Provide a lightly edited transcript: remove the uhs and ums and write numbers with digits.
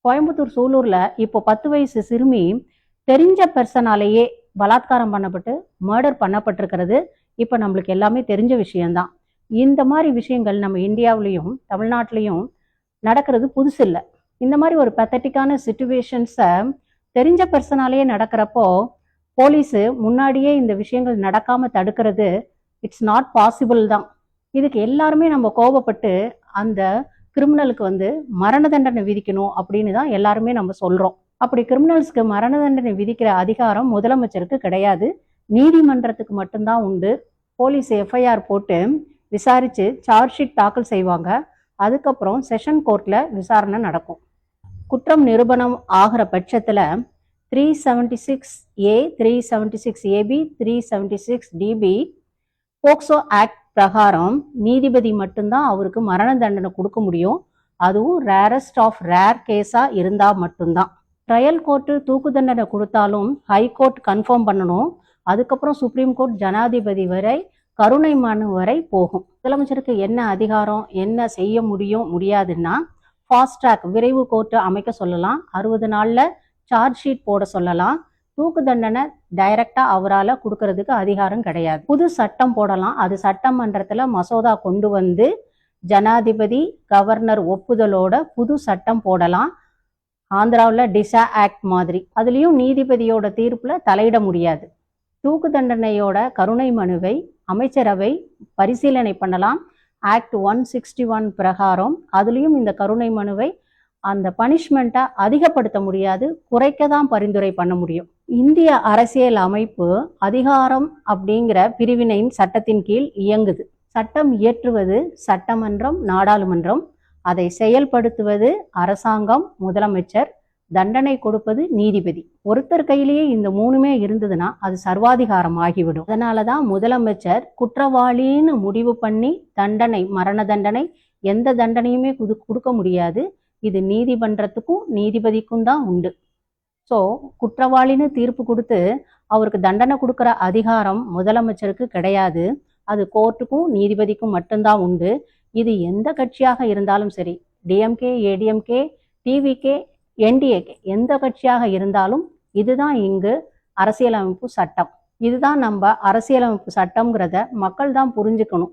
கோயம்புத்தூர் சூலூர்ல இப்போ 10 வயசு சிறுமி தெரிஞ்ச பெர்சனாலேயே பலாத்காரம் பண்ணப்பட்டு மர்டர் பண்ணப்பட்டிருக்கிறது இப்போ நம்மளுக்கு எல்லாமே தெரிஞ்ச விஷயம்தான். இந்த மாதிரி விஷயங்கள் நம்ம இந்தியாவிலையும் தமிழ்நாட்டிலையும் நடக்கிறது புதுசு இல்லை. இந்த மாதிரி ஒரு பெத்தட்டிக்கான சிச்சுவேஷன்ஸை தெரிஞ்ச பெர்சனாலேயே நடக்கிறப்போ போலீஸு முன்னாடியே இந்த விஷயங்கள் நடக்காம தடுக்கிறது இட்ஸ் நாட் பாசிபிள் தான். இதுக்கு எல்லாருமே நம்ம கோபப்பட்டு அந்த கிரிமினலுக்கு மரண தண்டனை விதிக்கணும் அப்படின்னு தான் எல்லாருமே நம்ம சொல்றோம். அப்படி கிரிமினல்ஸ்க்கு மரண தண்டனை விதிக்கிற அதிகாரம் முதலமைச்சருக்கு கிடையாது, நீதிமன்றத்துக்கு மட்டும்தான் உண்டு. போலீஸ் எஃப்ஐஆர் போட்டு விசாரிச்சு சார்ஜ் ஷீட் தாக்கல் செய்வாங்க. அதுக்கப்புறம் செஷன் கோர்ட்ல விசாரணை நடக்கும். குற்றம் நிரூபணம் ஆகிற பட்சத்துல 376A 376AB 376DB POCSO act பிரகாரம் நீதிபதி மட்டும்தான் அவருக்கு மரண தண்டனை கொடுக்க முடியும். அதுவும் ரேரஸ்ட் ஆஃப் ரேர் கேஸா இருந்தா மட்டும்தான். ட்ரையல் கோர்ட்டு தூக்கு தண்டனை கொடுத்தாலும் ஹை கோர்ட் கன்ஃபார்ம் பண்ணணும். அதுக்கப்புறம் சுப்ரீம் கோர்ட் ஜனாதிபதி வரை கருணை மனு வரை போகும். முதலமைச்சருக்கு என்ன அதிகாரம், என்ன செய்ய முடியும் முடியாதுன்னா ஃபாஸ்ட் ட்ராக் விரைவு கோர்ட்டு அமைக்க சொல்லலாம். 60 நாள்ல சார்ஜ் ஷீட் போட சொல்லலாம். தூக்கு தண்டனை டைரக்டா அவரால் கொடுக்கறதுக்கு அதிகாரம் கிடையாது. புது சட்டம் போடலாம். அது சட்டமன்றத்துல மசோதா கொண்டு வந்து ஜனாதிபதி கவர்னர் ஒப்புதலோட புது சட்டம் போடலாம். ஆந்திராவில் டிசா ஆக்ட் மாதிரி. அதுலேயும் நீதிபதியோட தீர்ப்புல தலையிட முடியாது. தூக்கு தண்டனையோட கருணை மனுவை அமைச்சரவை பரிசீலனை பண்ணலாம். ஆக்ட் 161 பிரகாரம் அதுலேயும் இந்த கருணை மனுவை அந்த பனிஷ்மெண்ட்டை அதிகப்படுத்த முடியாது, குறைக்க தான் பரிந்துரை பண்ண முடியும். இந்திய அரசியல் அமைப்பு அதிகாரம் அப்படிங்கிற பிரிவினையின் சட்டத்தின் கீழ் இயங்குது. சட்டம் இயற்றுவது சட்டமன்றம், நாடாளுமன்றம். அதை செயல்படுத்துவது அரசாங்கம், முதலமைச்சர். தண்டனை கொடுப்பது நீதிபதி. ஒருத்தர் கையிலேயே இந்த மூணுமே இருந்ததுன்னா அது சர்வாதிகாரம் ஆகிவிடும். அதனாலதான் முதலமைச்சர் குற்றவாளின்னு முடிவு பண்ணி தண்டனை, மரண தண்டனை, எந்த தண்டனையுமே கொடுக்க முடியாது. இது நீதிமன்றத்துக்கும் நீதிபதிக்கும் தான் உண்டு. ஸோ குற்றவாளின்னு தீர்ப்பு கொடுத்து அவருக்கு தண்டனை கொடுக்குற அதிகாரம் முதலமைச்சருக்கு கிடையாது. அது கோர்ட்டுக்கும் நீதிபதிக்கும் மட்டும்தான் உண்டு. இது எந்த கட்சியாக இருந்தாலும் சரி, டிஎம்கே, ஏடிஎம்கே, டிவிகே, என்டிஏகே, எந்த கட்சியாக இருந்தாலும் இதுதான் இங்கு அரசியலமைப்பு சட்டம். இதுதான் நம்ம அரசியலமைப்பு சட்டம்ங்கிறத மக்கள் தான் புரிஞ்சுக்கணும்.